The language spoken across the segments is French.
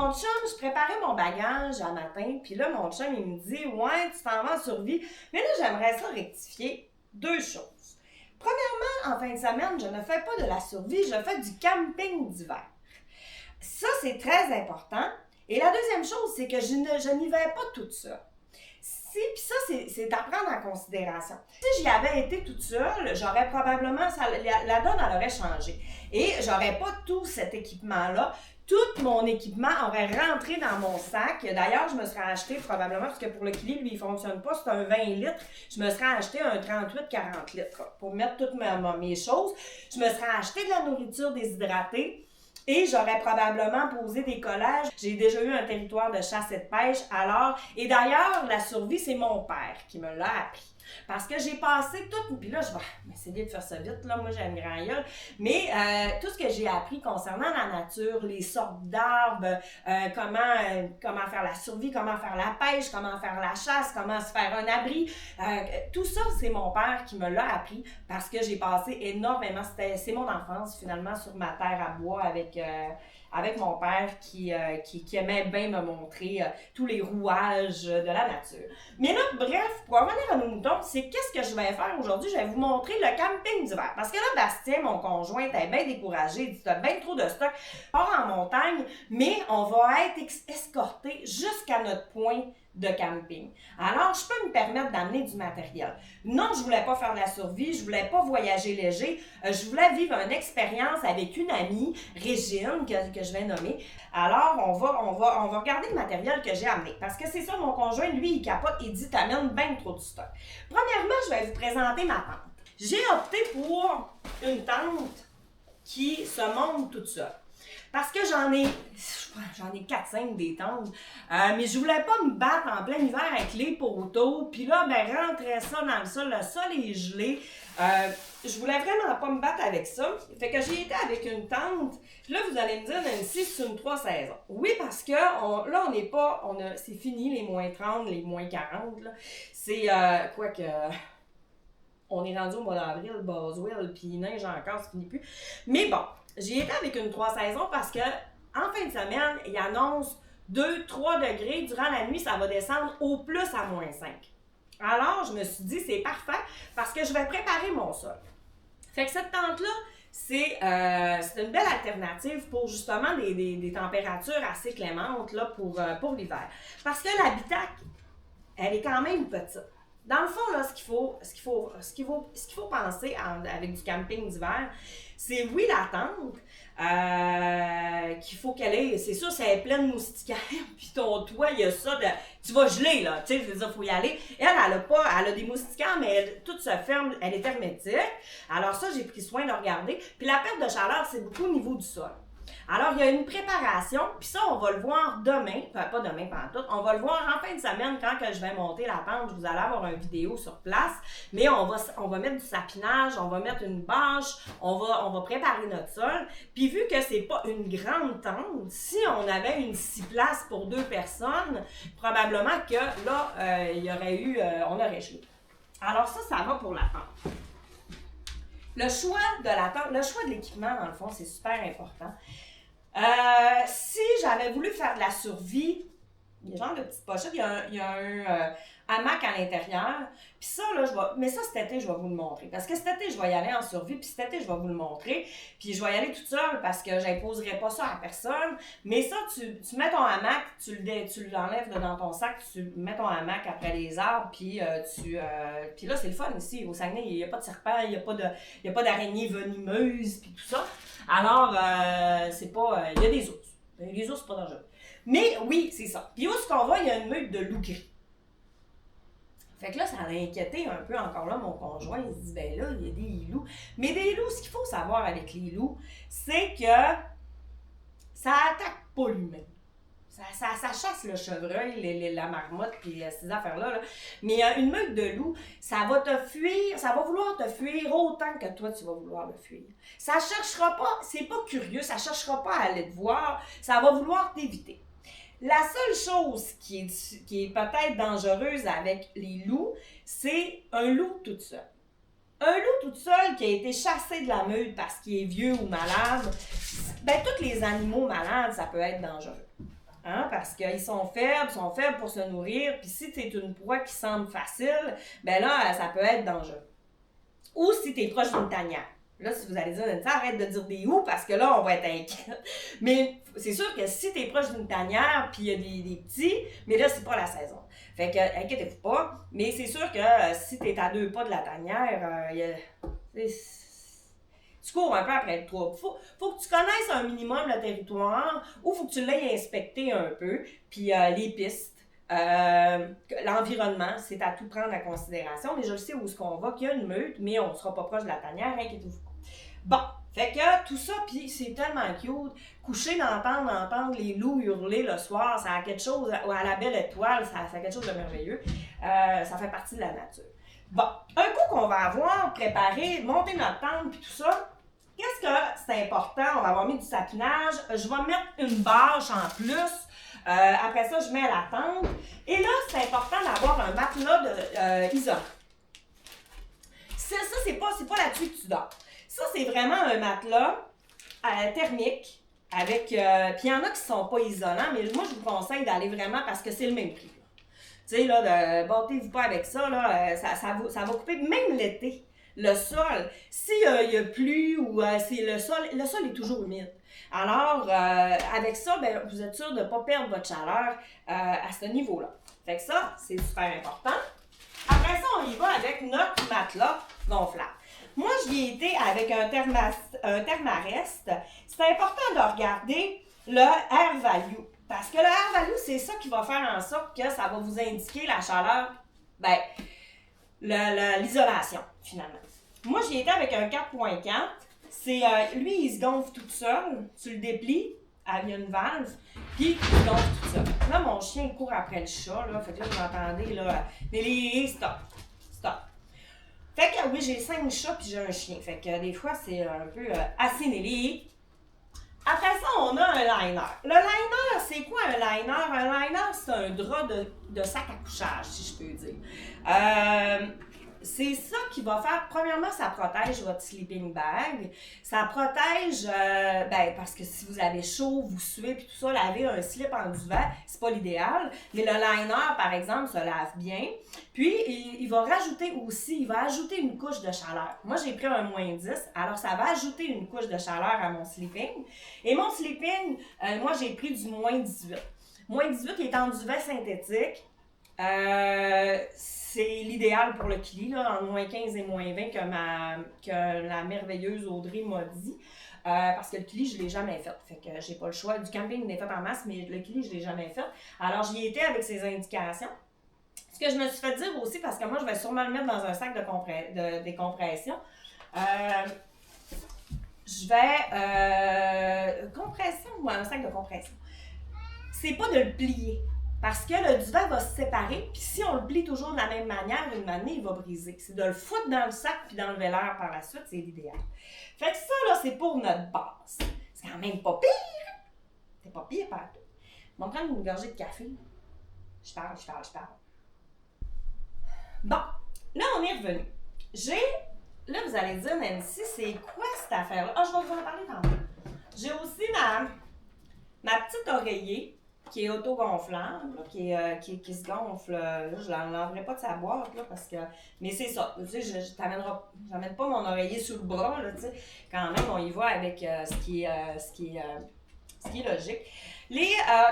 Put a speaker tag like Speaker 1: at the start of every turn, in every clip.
Speaker 1: mon chum, je préparais mon bagage un matin, puis là, mon chum, il me dit « Ouais, tu t'en vas en survie. » Mais là, j'aimerais ça rectifier deux choses. Premièrement, en fin de semaine, je ne fais pas de la survie, je fais du camping d'hiver. Ça, c'est très important. Et la deuxième chose, c'est que je n'y vais pas toute seule. Puis ça, c'est à prendre en considération. Si j'y avais été toute seule, j'aurais probablement, la donne, elle aurait changé. Et j'aurais pas tout cet équipement-là. Tout mon équipement aurait rentré dans mon sac. D'ailleurs, je me serais acheté probablement, parce que pour le Kili, lui, il ne fonctionne pas, c'est un 20 litres. Je me serais acheté un 38-40 litres pour mettre toutes mes choses. Je me serais acheté de la nourriture déshydratée. Et j'aurais probablement posé des collages. J'ai déjà eu un territoire de chasse et de pêche. Et d'ailleurs, la survie, c'est mon père qui me l'a appris. Parce que j'ai passé tout, puis là, je vais essayer de faire ça vite, là, moi j'ai une grande gueule, mais tout ce que j'ai appris concernant la nature, les sortes d'arbres, comment faire la survie, comment faire la pêche, comment faire la chasse, comment se faire un abri, tout ça, c'est mon père qui me l'a appris parce que j'ai passé énormément, c'est mon enfance finalement sur ma terre à bois avec mon père qui aimait bien me montrer tous les rouages de la nature. Mais là, bref, pour revenir à nos moutons, c'est qu'est-ce que je vais faire aujourd'hui? Je vais vous montrer le camping d'hiver. Parce que là, Bastien, mon conjoint, était bien découragé. Il dit, t'as bien trop de stock. Pars en montagne, mais on va être escorté jusqu'à notre point de camping. Alors, je peux me permettre d'amener du matériel. Non, je voulais pas faire de la survie, je voulais pas voyager léger, je voulais vivre une expérience avec une amie, Régine, que je vais nommer. Alors, on va regarder le matériel que j'ai amené. Parce que c'est ça, mon conjoint, lui, il capote, il dit, t'amènes bien trop de stock. Premièrement, je vais vous présenter ma tente. J'ai opté pour une tente qui se monte toute seule. Parce que j'en ai 4-5 des tentes, mais je voulais pas me battre en plein hiver avec les poteaux, puis là, rentrer ça dans le sol est gelé. Je voulais vraiment pas me battre avec ça. Fait que j'ai été avec une tente. Puis là, vous allez me dire, Nancy, c'est une 3 saisons. Oui, parce que là, on n'est pas, c'est fini les moins 30, les moins 40. Là. C'est on est rendu au mois d'avril, Boswell, puis il neige encore, ça finit plus. Mais bon, j'y étais avec une 3 saisons parce que en fin de semaine, il annonce 2-3 degrés. Durant la nuit, ça va descendre au plus à moins 5. Alors, je me suis dit, c'est parfait parce que je vais préparer mon sol. Fait que cette tente-là, c'est une belle alternative pour justement des températures assez clémentes là, pour l'hiver. Parce que l'habitacle, elle est quand même petite. Dans le fond, là, ce qu'il faut penser avec du camping d'hiver, c'est oui la tente, qu'il faut qu'elle ait, c'est sûr, c'est pleine de moustiquaires, puis ton toit, il y a ça de, tu vas geler, là, tu sais, je veux dire, faut y aller. Elle a des moustiquaires, mais tout se ferme, elle est hermétique. Alors ça, j'ai pris soin de regarder. Puis la perte de chaleur, c'est beaucoup au niveau du sol. Alors, il y a une préparation, puis ça, on va le voir demain, enfin pas demain pantoute, on va le voir en fin de semaine quand que je vais monter la tente, vous allez avoir une vidéo sur place, mais on va mettre du sapinage, on va mettre une bâche, on va préparer notre sol, puis vu que c'est pas une grande tente, si on avait une 6 places pour 2 personnes, probablement que là, il y aurait eu, on aurait gelé. Alors ça va pour la tente. Le choix de la tente, le choix de l'équipement, dans le fond, c'est super important. Si j'avais voulu faire de la survie, il y a genre de petites pochettes, il y a un hamac à l'intérieur. Puis ça, là, mais ça, cet été, je vais vous le montrer. Parce que cet été, je vais y aller en survie, puis cet été, je vais vous le montrer. Puis je vais y aller toute seule parce que j'imposerai pas ça à personne. Mais ça, tu mets ton hamac, tu l'enlèves dans ton sac, tu mets ton hamac après les arbres, puis puis là, c'est le fun ici. Au Saguenay, il n'y a pas de serpent, il n'y a pas d'araignées venimeuses, puis tout ça. Alors, c'est pas... il y a des ours. Les ours, c'est pas dangereux. Mais oui, c'est ça. Puis où est-ce qu'on va, il y a une meute de loups gris. Fait que là, ça a inquiété un peu encore là mon conjoint. Il se dit, ben là, il y a des loups. Mais des loups, ce qu'il faut savoir avec les loups, c'est que ça attaque pas l'humain. Ça chasse le chevreuil, la marmotte, puis ces affaires-là. Là. Mais une meute de loups, ça va te fuir, ça va vouloir te fuir autant que toi, tu vas vouloir le fuir. Ça cherchera pas, c'est pas curieux, ça cherchera pas à aller te voir, ça va vouloir t'éviter. La seule chose qui est peut-être dangereuse avec les loups, c'est un loup tout seul. Un loup tout seul qui a été chassé de la meute parce qu'il est vieux ou malade, ben tous les animaux malades, ça peut être dangereux. Hein, parce qu'ils sont faibles pour se nourrir, puis si tu es une proie qui semble facile, ben là, ça peut être dangereux. Ou si tu es proche d'une tanière. Là, si vous allez dire, arrête de dire des ou, parce que là, on va être inquiet. Mais c'est sûr que si tu es proche d'une tanière, puis il y a des petits, mais là, c'est pas la saison. Fait que, inquiétez-vous pas, mais c'est sûr que si tu es à 2 pas de la tanière, tu cours un peu après le trouble. Faut que tu connaisses un minimum le territoire, ou faut que tu l'aies inspecté un peu, puis les pistes. L'environnement, c'est à tout prendre en considération, mais je le sais où est-ce qu'on va, qu'il y a une meute, mais on ne sera pas proche de la tanière, inquiétez-vous. Bon, fait que tout ça, puis c'est tellement cute, coucher d'entendre les loups hurler le soir, ça a quelque chose, ou à la belle étoile, ça a quelque chose de merveilleux, ça fait partie de la nature. Bon, un coup qu'on va avoir préparé, monté notre tente, puis tout ça, qu'est-ce que c'est important? On va avoir mis du sapinage, je vais mettre une bâche en plus. Après ça, je mets la tente. Et là, c'est important d'avoir un matelas isolant. Ça, c'est pas là-dessus que tu dors. Ça, c'est vraiment un matelas thermique avec... puis il y en a qui sont pas isolants, mais moi, je vous conseille d'aller vraiment parce que c'est le même prix. Tu sais, là, battez-vous pas avec ça, là, ça va couper même l'été. Le sol, s'il y a plu ou c'est le sol est toujours humide. Alors, avec ça, ben, vous êtes sûr de ne pas perdre votre chaleur à ce niveau-là. Fait que ça, c'est super important. Après ça, on y va avec notre matelas gonflable. Moi, j'y ai été avec un Thermarest. C'est important de regarder le Air Value. Parce que le Air Value, c'est ça qui va faire en sorte que ça va vous indiquer la chaleur, ben, l'isolation, finalement. Moi, j'y étais avec un 4.4. Lui, il se gonfle tout seul. Tu le déplies, il y a une valve, puis il se gonfle tout seul. Là, mon chien court après le chat, là. Fait que là, vous entendez, là, Nélie, stop. Fait que oui, j'ai 5 chats, puis j'ai un chien. Fait que des fois, c'est un peu assez Nélie. Après ça, on a un liner. Le liner, c'est quoi un liner? Un liner, c'est un drap de sac à couchage, si je peux dire. C'est ça qui va faire, premièrement, ça protège votre sleeping bag. Ça protège, parce que si vous avez chaud, vous suez, puis tout ça, laver un slip en duvet, c'est pas l'idéal. Mais le liner, par exemple, se lave bien. Puis, il va ajouter une couche de chaleur. Moi, j'ai pris un -10, alors ça va ajouter une couche de chaleur à mon sleeping. Et mon sleeping, moi, j'ai pris du -18. -18, il est en duvet synthétique. C'est l'idéal pour le Kili, là, en -15 et -20 que la merveilleuse Audrey m'a dit. Parce que le Kili, je ne l'ai jamais fait. Fait que j'ai pas le choix. Du camping, je l'ai fait en masse, mais le Kili, je ne l'ai jamais fait. Alors, j'y étais avec ces indications. Ce que je me suis fait dire aussi, parce que moi, je vais sûrement le mettre dans un sac de décompression. Compression ou un sac de compression. C'est pas de le plier. Parce que le duvet va se séparer, puis si on le plie toujours de la même manière, une année, il va briser. C'est de le foutre dans le sac puis d'enlever l'air par la suite, c'est l'idéal. Fait que ça, là, c'est pour notre base. C'est quand même pas pire. C'est pas pire partout. On va prendre une gorgée de café. Je parle. Bon, là, on est revenu. Là, vous allez dire, Nancy, c'est quoi cette affaire-là? Ah, je vais vous en parler tantôt. J'ai aussi ma petite oreiller qui est auto-gonflable, qui se gonfle. Là, je ne l'enlèverai pas de sa boîte, là, parce que... Mais c'est ça. Tu sais, j'amène pas mon oreiller sous le bras, là, tu sais. Quand même, on y va avec ce qui est logique.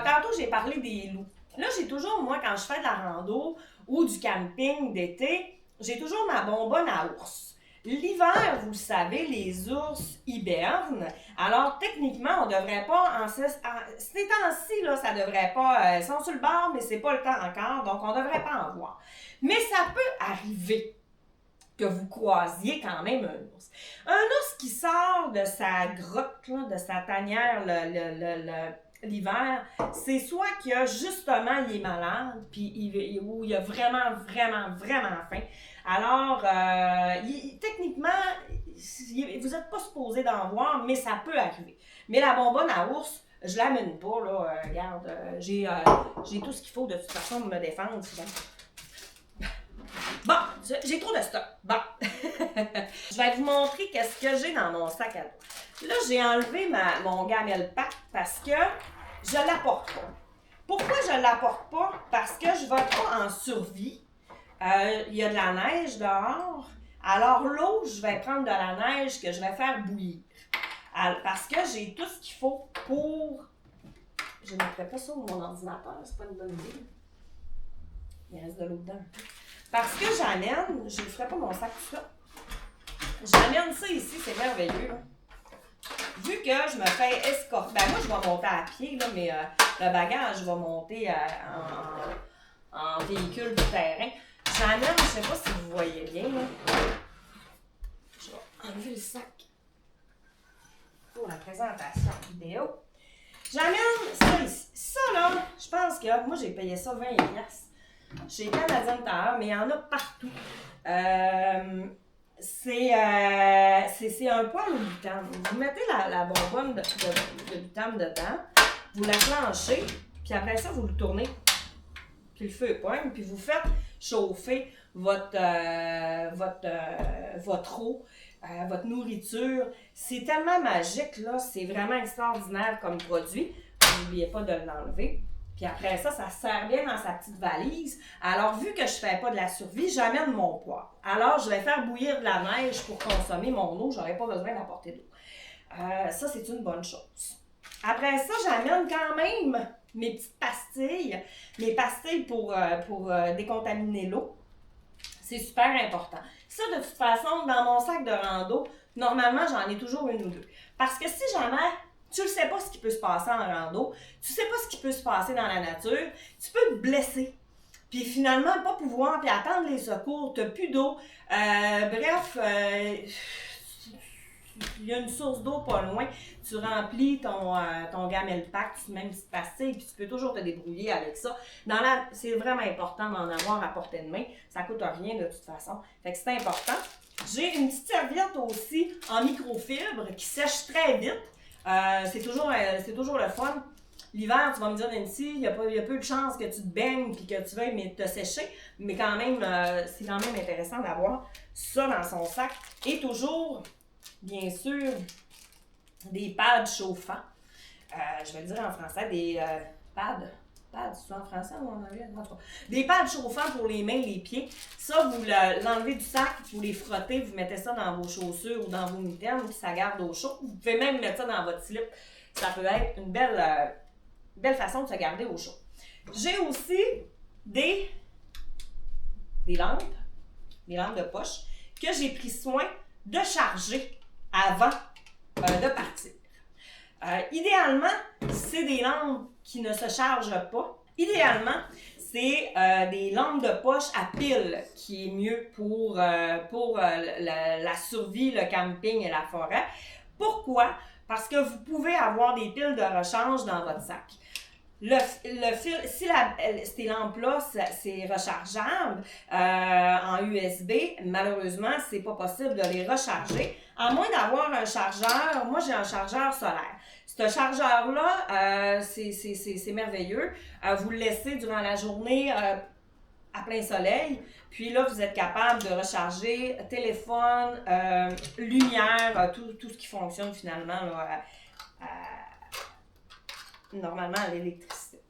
Speaker 1: Tantôt, j'ai parlé des loups. Là, j'ai toujours, moi, quand je fais de la rando ou du camping d'été, j'ai toujours ma bonbonne à ours. L'hiver, vous le savez, les ours hibernent. Alors, techniquement, on ne devrait pas, ces temps-ci, là, ça devrait pas, ils sont sur le bord, mais c'est pas le temps encore, donc on ne devrait pas en voir. Mais ça peut arriver que vous croisiez quand même un ours. Un ours qui sort de sa grotte, là, de sa tanière l'hiver, c'est soit qu'il a justement, il est malade, puis ou il a vraiment, vraiment, vraiment faim. Alors, techniququement, vous n'êtes pas supposé d'en voir, mais ça peut arriver. Mais la bonbonne à ours, je ne l'amène pas, là. Regarde, j'ai tout ce qu'il faut de toute façon pour me défendre. Bon, j'ai trop de stock. Bon, je vais vous montrer qu'est-ce que j'ai dans mon sac à dos. Là, j'ai enlevé mon gamelle pack parce que je l'apporte pas. Pourquoi je ne l'apporte pas? Parce que je ne vais pas en survie. Il y a de la neige dehors. Alors l'eau, je vais prendre de la neige que je vais faire bouillir. Parce que j'ai tout ce qu'il faut pour... Je ne mettrai pas ça sur mon ordinateur, c'est pas une bonne idée. Il reste de l'eau dedans. Parce que j'amène, je ne ferai pas mon sac tout ça. J'amène ça ici, c'est merveilleux. Là. Vu que je me fais escorter, ben moi je vais monter à pied, là, mais le bagage, je vais monter en véhicule tout terrain. J'amène, je ne sais pas si vous voyez bien, là. Je vais enlever le sac pour la présentation vidéo. J'amène ça ici. Ça là, je pense que moi j'ai payé ça 20$. Chez Canadien Tire, mais il y en a partout. C'est un poêle au butane. Vous mettez la bonbonne de butane dedans, vous la planchez, puis après ça, vous le tournez, puis le feu poigne, puis vous faites chauffer votre eau, votre nourriture. C'est tellement magique, là. C'est vraiment extraordinaire comme produit. N'oubliez pas de l'enlever. Puis après ça, ça se sert bien dans sa petite valise. Alors, vu que je ne fais pas de la survie, j'amène mon poêle. Alors, je vais faire bouillir de la neige pour consommer mon eau. Je n'aurai pas besoin d'apporter d'eau. Ça, c'est une bonne chose. Après ça, j'amène quand même mes petites pastilles. Mes pastilles pour décontaminer l'eau. C'est super important. Ça, de toute façon, dans mon sac de rando, normalement, j'en ai toujours une ou deux. Parce que si jamais... tu ne sais pas ce qui peut se passer en rando, tu ne sais pas ce qui peut se passer dans la nature, tu peux te blesser. Puis finalement, pas pouvoir, puis attendre les secours, tu n'as plus d'eau. Bref, il y a une source d'eau pas loin, tu remplis ton Gamel Pack, tu mets une petite pastille, puis tu peux toujours te débrouiller avec ça. C'est vraiment important d'en avoir à portée de main, ça ne coûte rien de toute façon. Fait que c'est important. J'ai une petite serviette aussi en microfibre qui sèche très vite. C'est toujours le fun. L'hiver, tu vas me dire, Nancy, il y a peu de chances que tu te baignes et que tu veuilles te sécher, mais quand même, c'est quand même intéressant d'avoir ça dans son sac. Et toujours, bien sûr, des pads chauffants. Je vais le dire en français, des pads, c'est en français ou en anglais? Des pads chauffants pour les mains, les pieds. Ça, vous l'enlevez du sac, vous les frottez, vous mettez ça dans vos chaussures ou dans vos mitaines, puis ça garde au chaud. Vous pouvez même mettre ça dans votre slip. Ça peut être une belle façon de se garder au chaud. J'ai aussi des lampes de poche, que j'ai pris soin de charger avant de partir. Idéalement, c'est des lampes qui ne se chargent pas. Idéalement, c'est des lampes de poche à pile qui est mieux pour la survie, le camping et la forêt. Pourquoi? Parce que vous pouvez avoir des piles de rechange dans votre sac. Le fil, si ces lampes-là, c'est rechargeable en USB, malheureusement, c'est pas possible de les recharger. À moins d'avoir un chargeur, moi j'ai un chargeur solaire. Ce chargeur-là, c'est merveilleux. Vous le laissez durant la journée à plein soleil. Puis là, vous êtes capable de recharger téléphone, lumière, tout ce qui fonctionne finalement là, normalement à l'électricité.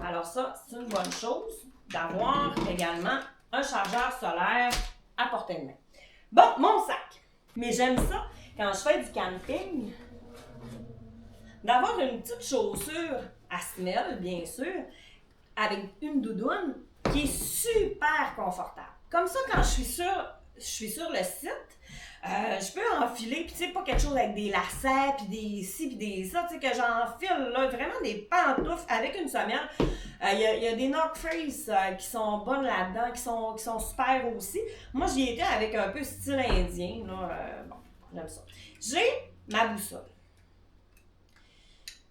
Speaker 1: Alors ça, c'est une bonne chose d'avoir également un chargeur solaire à portée de main. Bon, mon sac. Mais j'aime ça, quand je fais du camping, d'avoir une petite chaussure à semelle, bien sûr, avec une doudoune qui est super confortable. Comme ça, quand je suis sur le site, je peux enfiler, puis tu sais, pas quelque chose avec des lacets, puis des ci, puis des ça, tu sais, que j'enfile, là, vraiment des pantoufles avec une semelle. Il y a des North Face qui sont bonnes là-dedans, qui sont super aussi. Moi, j'y étais avec un peu style indien, là, bon, j'aime ça. J'ai ma boussole.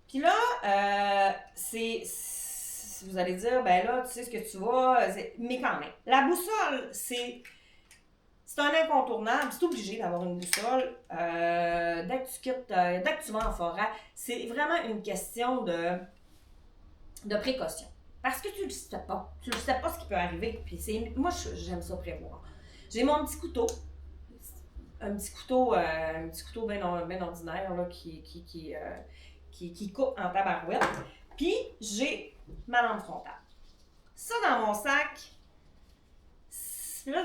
Speaker 1: Puis là, vous allez dire, ben là, tu sais ce que tu vas, mais quand même. La boussole, c'est un incontournable, c'est obligé d'avoir une boussole. Dès que tu vas en forêt, c'est vraiment une question de précaution. Parce que tu le sais pas. Tu ne sais pas ce qui peut arriver. Puis moi, j'aime ça prévoir. J'ai mon petit couteau. Un petit couteau bien ordinaire là, qui coupe en tabarouette. Puis, j'ai ma lampe frontale. Ça, dans mon sac, là,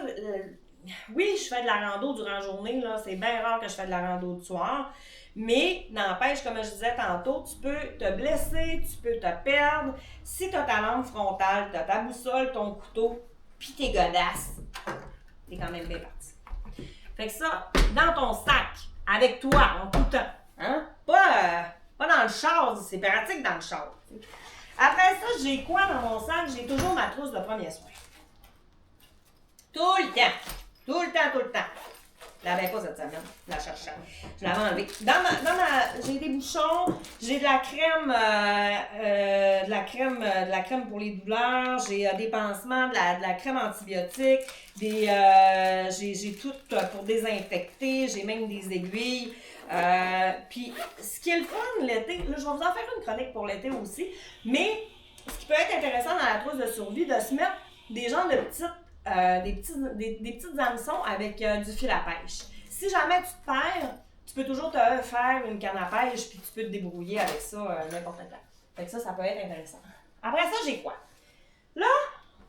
Speaker 1: oui, je fais de la rando durant la journée, là. C'est bien rare que je fais de la rando du soir. Mais, n'empêche, comme je disais tantôt, tu peux te blesser, tu peux te perdre. Si tu as ta lampe frontale, tu as ta boussole, ton couteau, puis tes godasses, t'es quand même bien parti. Fait que ça, dans ton sac, avec toi, en tout temps. Hein? Pas dans le char, c'est pratique dans le char. Après ça, j'ai quoi dans mon sac? J'ai toujours ma trousse de premiers soins. Tout le temps. Tout le temps, tout le temps. Je l'avais pas cette semaine, je la cherchais. Je l'avais enlevée. J'ai des bouchons, j'ai de la crème pour les douleurs, j'ai des pansements, de la crème antibiotique, j'ai tout pour désinfecter, j'ai même des aiguilles. Puis, ce qui est le fun l'été, là, je vais vous en faire une chronique pour l'été aussi, mais ce qui peut être intéressant dans la trousse de survie, de se mettre des genres de des petites hameçons avec du fil à pêche. Si jamais tu te perds, tu peux toujours te faire une canne à pêche puis tu peux te débrouiller avec ça n'importe quand. Fait que ça peut être intéressant. Après ça, j'ai quoi? Là,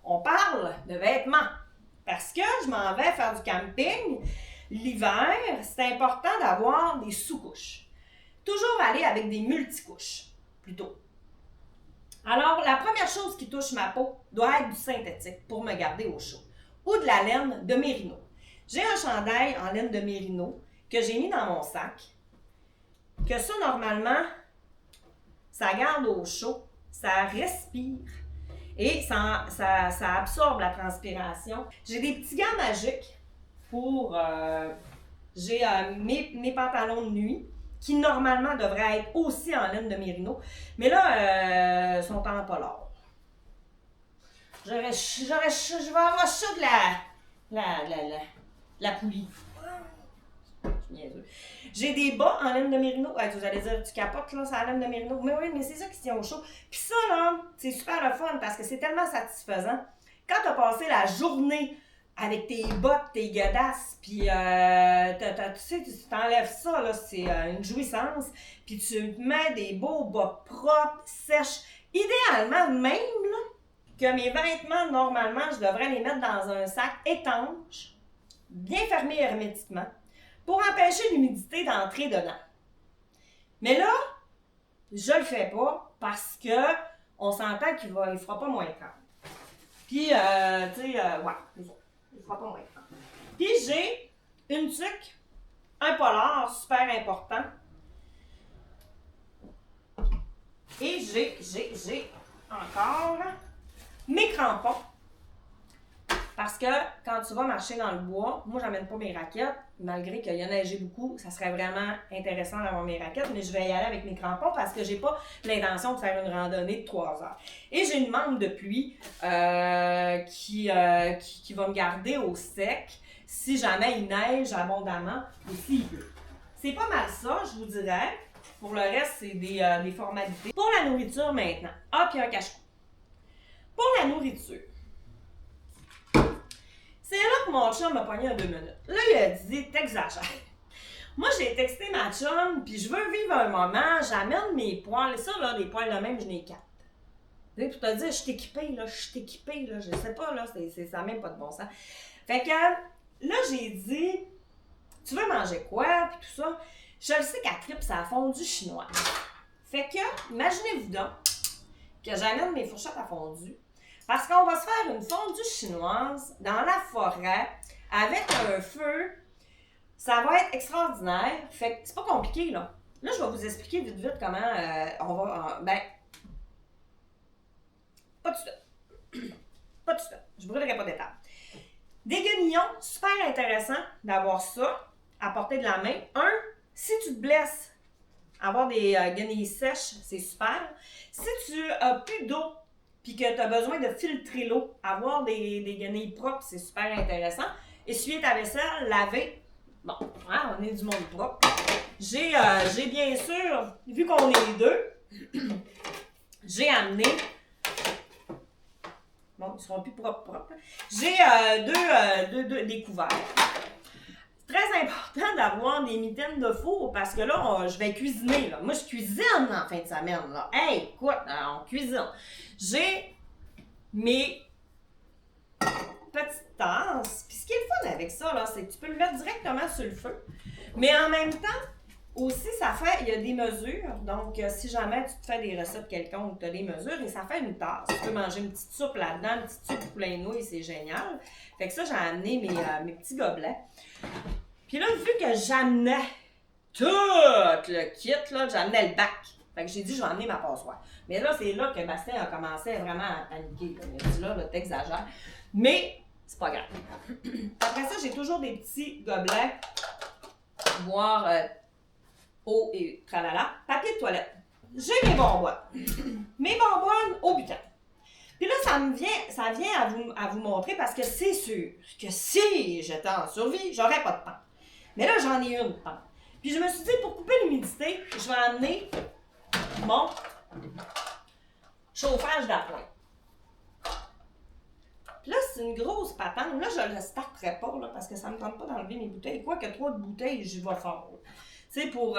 Speaker 1: on parle de vêtements. Parce que je m'en vais faire du camping. L'hiver, c'est important d'avoir des sous-couches. Toujours aller avec des multicouches, plutôt. Alors, la première chose qui touche ma peau doit être du synthétique pour me garder au chaud. Ou de la laine de mérino. J'ai un chandail en laine de mérino que j'ai mis dans mon sac. Que ça, normalement, ça garde au chaud, ça respire et ça absorbe la transpiration. J'ai des petits gants magiques pour... j'ai mes pantalons de nuit qui normalement devraient être aussi en laine de mérino. Mais là, sont en polar. Je vais avoir ça de la poulie. J'ai des bas en laine de mérino. Ouais, vous allez dire, tu capotes, là, c'est la laine de mérino. Mais oui, mais c'est ça qui se tient au chaud. Puis ça, là, c'est super le fun parce que c'est tellement satisfaisant. Quand tu as passé la journée avec tes bottes, tes godasses, puis tu sais, tu t'enlèves ça, là, c'est une jouissance, puis tu mets des beaux bas propres, sèches, idéalement même, là, que mes vêtements, normalement, je devrais les mettre dans un sac étanche, bien fermé hermétiquement, pour empêcher l'humidité d'entrer dedans. Mais là, je le fais pas parce que on s'entend qu'il fera pas moins 30. Puis, tu sais, ouais, c'est ça. Il fera pas moins 30. Puis, j'ai une tuque, un polar super important. Et j'ai encore mes crampons. Parce que quand tu vas marcher dans le bois, moi, j'amène pas mes raquettes, malgré qu'il y a neigé beaucoup, ça serait vraiment intéressant d'avoir mes raquettes, mais je vais y aller avec mes crampons parce que j'ai pas l'intention de faire une randonnée de 3 heures. Et j'ai une mante de pluie qui va me garder au sec si jamais il neige abondamment ou s'il pleut. C'est pas mal ça, je vous dirais. Pour le reste, c'est des formalités. Pour la nourriture maintenant. Ah, puis un cache-cou. Pour la nourriture. C'est là que mon chum m'a pogné en 2 minutes. Là, il a dit, t'exagères. Moi, j'ai texté ma chum, puis je veux vivre un moment, j'amène mes poils. Ça, là, des poils de même, je n'ai 4. Tu sais, pour te dire, je suis équipée, là, je sais pas, là, ça n'a même pas de bon sens. Fait que, là, j'ai dit, tu veux manger quoi, puis tout ça. Je le sais qu'à Trip, ça a fondu chinois. Fait que, imaginez-vous donc que j'amène mes fourchettes à fondu. Parce qu'on va se faire une fondue chinoise dans la forêt avec un feu. Ça va être extraordinaire. Fait que c'est pas compliqué, là. Là, je vais vous expliquer vite comment on va... pas de suite. Pas de suite. Je brûlerai pas d'étapes. Des guenillons, super intéressant d'avoir ça à portée de la main. Si tu te blesses, avoir des guenilles sèches, c'est super. Si tu as plus d'eau, puis que tu as besoin de filtrer l'eau, avoir des guenilles propres, c'est super intéressant. Essuyer ta vaisselle, laver. Bon, hein, on est du monde propre. J'ai bien sûr, vu qu'on est les deux, j'ai amené... Bon, ils seront plus propres. J'ai des couverts. Très important. important d'avoir des mitaines de four parce que là, je vais cuisiner. Là. Moi, je cuisine en fin de semaine. Là. Hey, écoute, on cuisine. J'ai mes petites tasses. Puis ce qui est le fun avec ça, là, c'est que tu peux le mettre directement sur le feu. Mais en même temps, aussi, il y a des mesures. Donc, si jamais tu te fais des recettes quelconques, tu as des mesures et ça fait une tasse. Tu peux manger une petite soupe là-dedans, une petite soupe poulet nouilles, c'est génial. Fait que ça, j'ai amené mes petits gobelets. Puis là, vu que j'amenais tout le kit, là, j'amenais le bac. Fait que j'ai dit, je vais emmener ma passoire. Mais là, c'est là que Bastien a commencé vraiment à paniquer. Là. Il a dit, là, t'exagères. Mais, c'est pas grave. Après ça, j'ai toujours des petits gobelets, boire eau et tralala. Papier de toilette. J'ai mes bonbonnes. Mes bonbonnes au butin. Puis là, ça vient à vous montrer parce que c'est sûr que si j'étais en survie, j'aurais pas de pain. Mais là, j'en ai une pain. Puis je me suis dit, pour couper l'humidité, je vais amener mon chauffage d'appoint. Puis là, c'est une grosse patente. Là, je ne le starterai pas là, parce que ça ne me tente pas d'enlever mes bouteilles. Quoique 3 bouteilles, j'y vais fort. Tu sais, pour,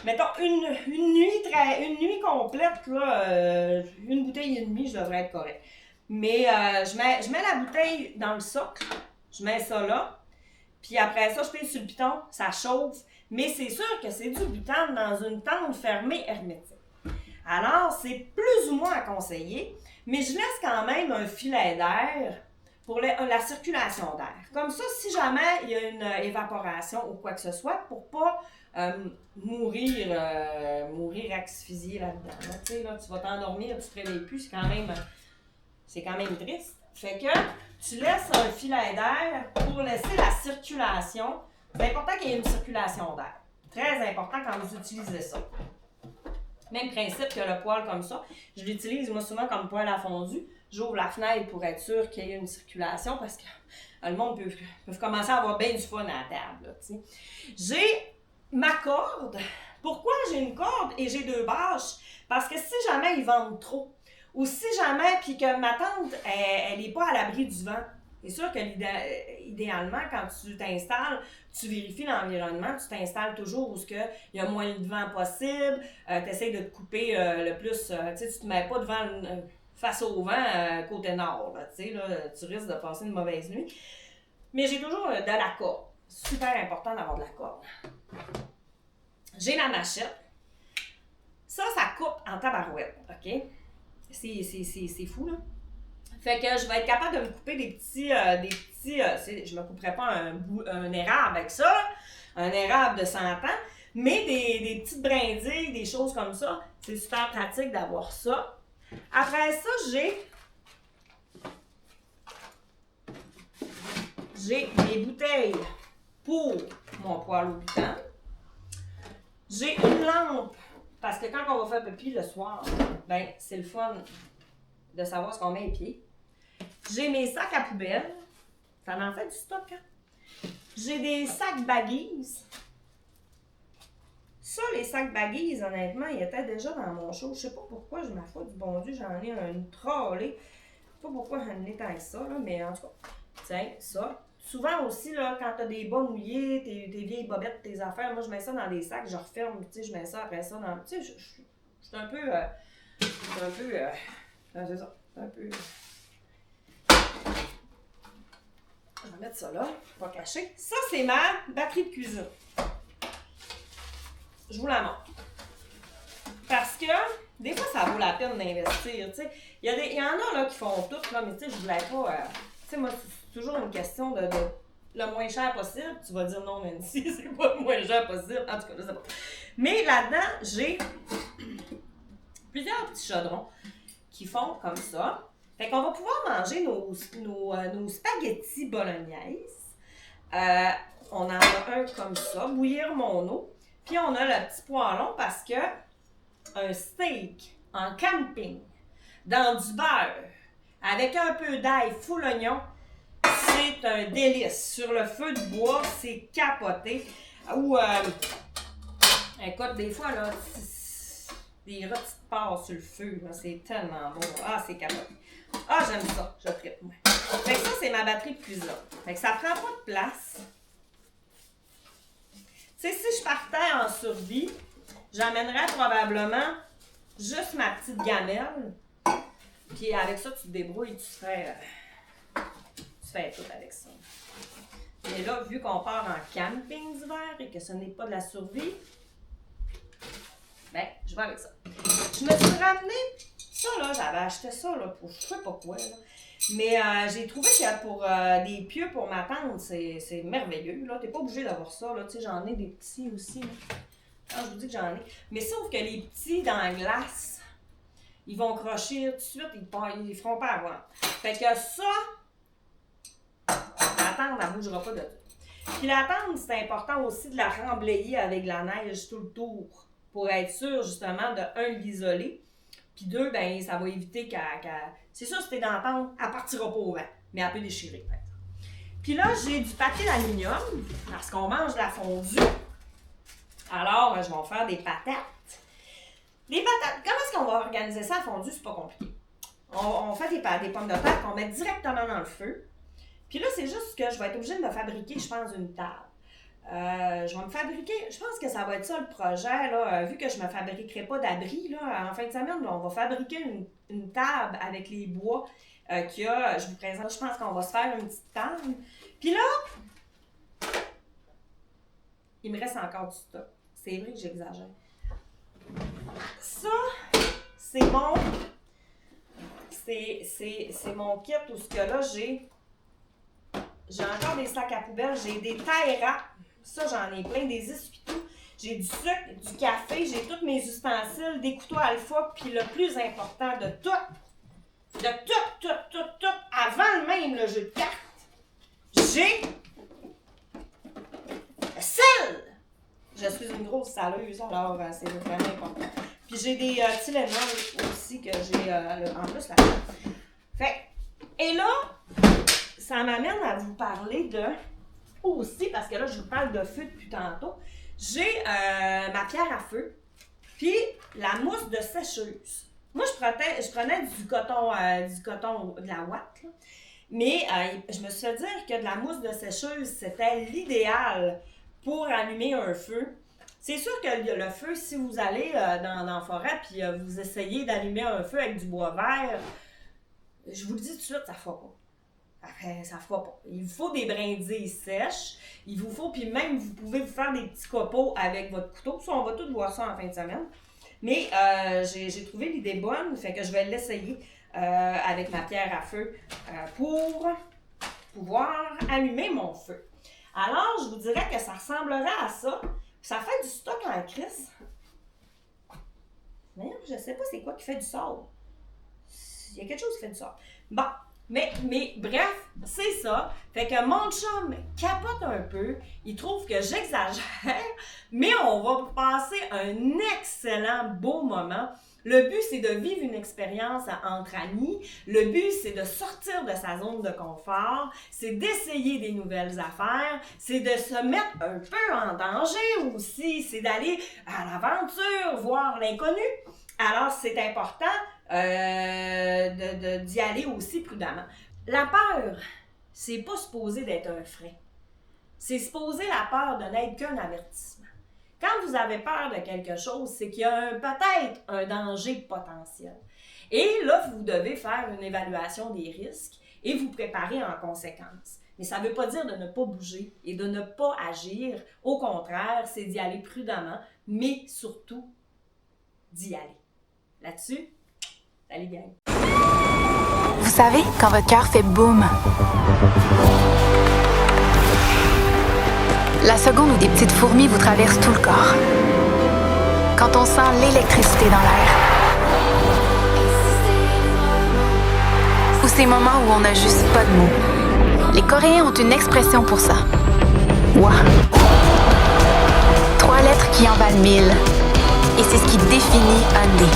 Speaker 1: mettons, une nuit complète, là, une bouteille et demie, je devrais être correct. Mais je mets la bouteille dans le socle, je mets ça là, puis après ça, je pèse sur le piton, ça chauffe. Mais c'est sûr que c'est du butane dans une tente fermée hermétique. Alors, c'est plus ou moins à conseiller, mais je laisse quand même un filet d'air pour la circulation d'air. Comme ça, si jamais il y a une évaporation ou quoi que ce soit, pour pas mourir asphyxié là-dedans. Là, tu sais, là, tu vas t'endormir, tu te réveilles plus, c'est quand même triste. Fait que tu laisses un filet d'air pour laisser la circulation. C'est important qu'il y ait une circulation d'air. Très important quand vous utilisez ça. Même principe que le poêle comme ça. Je l'utilise moi souvent comme poêle à fondu. J'ouvre la fenêtre pour être sûr qu'il y ait une circulation parce que le monde peut commencer à avoir bien du fun à la table. Là, t'sais. J'ai ma corde. Pourquoi j'ai une corde et j'ai 2 bâches? Parce que si jamais ils vendent trop, ou si jamais, puis que ma tante, elle n'est pas à l'abri du vent, c'est sûr que idéalement, quand tu t'installes, tu vérifies l'environnement, tu t'installes toujours où il y a moins de vent possible, tu essaies de te couper le plus, tu sais, tu te mets pas devant face au vent côté nord, là, tu risques de passer une mauvaise nuit. Mais j'ai toujours de la corde. Super important d'avoir de la corde. J'ai la machette. Ça coupe en tabarouette, OK? C'est fou, là. Fait que je vais être capable de me couper des petits je me couperai pas un érable avec ça, un érable de 100 ans, mais des petites brindilles, des choses comme ça, c'est super pratique d'avoir ça. Après ça, j'ai des bouteilles pour mon poêle au butane. J'ai une lampe, parce que quand on va faire pipi le soir, ben c'est le fun de savoir ce qu'on met les pieds. J'ai mes sacs à poubelle. Ça en fait du stock, hein? J'ai des sacs baggies. Ça, les sacs baggies, honnêtement, ils étaient déjà dans mon show. Je sais pas pourquoi, je m'affoue du bon Dieu, j'en ai une trollée. Je sais pas pourquoi j'en ai tant que ça, là, mais en tout cas, tiens, ça. Souvent aussi, là, quand t'as des bas mouillés, tes vieilles bobettes, tes affaires, moi, je mets ça dans des sacs, je referme, tu sais, je mets ça après ça dans... Tu sais, je suis un peu... c'est ça, un peu... Je vais mettre ça là, pas caché. Ça, c'est ma batterie de cuisine. Je vous la montre. Parce que, des fois, ça vaut la peine d'investir, tu sais. Il y en a, là, qui font tout, là, mais tu sais, je voulais pas... tu sais, moi, c'est toujours une question de le moins cher possible. Tu vas dire non, Nancy, c'est pas le moins cher possible. En tout cas, je sais pas. Mais là-dedans, j'ai plusieurs petits chaudrons qui font comme ça. Fait qu'on va pouvoir manger nos spaghettis bolognaises. On en a un comme ça, bouillir mon eau. Puis on a le petit poêlon parce que un steak en camping, dans du beurre, avec un peu d'ail, full oignon, c'est un délice. Sur le feu de bois, c'est capoté. Ou, écoute, des fois, là, des rôtis de porc sur le feu, là, c'est tellement bon. Ah, c'est capoté. Ah, j'aime ça, je tripe, moi. Fait que ça, c'est ma batterie de cuisine. Fait que ça prend pas de place. Tu sais, si je partais en survie, j'amènerais probablement juste ma petite gamelle. Puis avec ça, tu te débrouilles, tu fais tout avec ça. Mais là, vu qu'on part en camping d'hiver et que ce n'est pas de la survie, ben, je vais avec ça. Je me suis ramené ça, là, j'avais acheté ça, là, pour je sais pas quoi, là. Mais j'ai trouvé que pour des pieux pour ma tante, c'est merveilleux, là. T'es pas obligé d'avoir ça, là. Tu sais, j'en ai des petits aussi, là. Ah, je vous dis que j'en ai. Mais sauf que les petits dans la glace, ils vont crocher tout de suite, ils feront pas avoir. Fait que ça, la tente, elle bougera pas de tout. Puis la tente, c'est important aussi de la remblayer avec de la neige tout le tour pour être sûr, justement, de un, l'isoler. Puis deux, ben ça va éviter qu'elle... C'est sûr, si t'es dans la tente, elle partira pas au vent, mais elle peut déchirer, peut-être. Puis là, j'ai du papier d'aluminium, parce qu'on mange de la fondue. Alors, je vais en faire des patates. Les patates, comment est-ce qu'on va organiser ça à fondue? C'est pas compliqué. On fait des pommes de terre qu'on met directement dans le feu. Puis là, c'est juste que je vais être obligée de me fabriquer, je pense, une table. Je vais me fabriquer, je pense que ça va être ça le projet, là, vu que je ne me fabriquerai pas d'abri, là, en fin de semaine, là, on va fabriquer une table avec les bois qu'il y a, je vous présente, je pense qu'on va se faire une petite table. Puis là, il me reste encore du stock. C'est vrai que j'exagère. Ça, c'est mon kit où ce que là, j'ai encore des sacs à poubelle, j'ai des tailles rap. Ça, j'en ai plein, des essuie-tout. J'ai du sucre, du café, j'ai tous mes ustensiles, des couteaux alpha, puis le plus important de tout, avant même le jeu de cartes, j'ai le sel! Je suis une grosse saleuse, alors c'est vraiment important. Puis j'ai des Tylenol aussi que j'ai en plus là. Fait, et là, ça m'amène à vous parler de... Aussi, parce que là, je vous parle de feu depuis tantôt, j'ai ma pierre à feu, puis la mousse de sécheuse. Moi, je prenais du coton, de la ouate, là. Mais je me suis fait dire que de la mousse de sécheuse, c'était l'idéal pour allumer un feu. C'est sûr que le feu, si vous allez dans la forêt, puis vous essayez d'allumer un feu avec du bois vert, je vous le dis tout de suite, ça ne fera pas. Ça ne fera pas. Il vous faut des brindilles sèches. Il vous faut, puis même, vous pouvez vous faire des petits copeaux avec votre couteau. Ça, on va tout voir ça en fin de semaine. Mais j'ai trouvé l'idée bonne, fait que je vais l'essayer avec ma pierre à feu pour pouvoir allumer mon feu. Alors, je vous dirais que ça ressemblerait à ça. Ça fait du stock en crise. Mais je ne sais pas c'est quoi qui fait du sable. Il y a quelque chose qui fait du sable. Bon. Mais bref, c'est ça. Fait que mon chum capote un peu. Il trouve que j'exagère. Mais on va passer un excellent beau moment. Le but, c'est de vivre une expérience entre amis. Le but, c'est de sortir de sa zone de confort. C'est d'essayer des nouvelles affaires. C'est de se mettre un peu en danger aussi. C'est d'aller à l'aventure, voir l'inconnu. Alors, c'est important d'y aller aussi prudemment. La peur, c'est pas supposé d'être un frein. C'est supposé la peur de n'être qu'un avertissement. Quand vous avez peur de quelque chose, c'est qu'il y a peut-être un danger potentiel. Et là, vous devez faire une évaluation des risques et vous préparer en conséquence. Mais ça ne veut pas dire de ne pas bouger et de ne pas agir. Au contraire, c'est d'y aller prudemment, mais surtout d'y aller. Là-dessus, salut gang!
Speaker 2: Vous savez, quand votre cœur fait boum, la seconde où des petites fourmis vous traversent tout le corps, quand on sent l'électricité dans l'air, ou ces moments où on n'a juste pas de mots. Les Coréens ont une expression pour ça. Wa. 3 lettres qui en valent 1000. Et c'est ce qui définit Hyundai.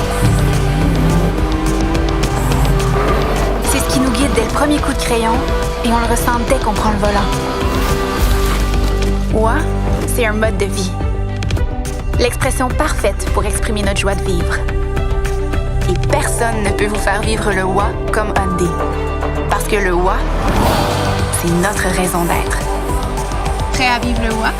Speaker 2: C'est ce qui nous guide dès le premier coup de crayon et on le ressent dès qu'on prend le volant. Wa, c'est un mode de vie. L'expression parfaite pour exprimer notre joie de vivre. Et personne ne peut vous faire vivre le Wa comme Hyundai. Parce que le Wa, c'est notre raison d'être.
Speaker 3: Prêt à vivre le Wa?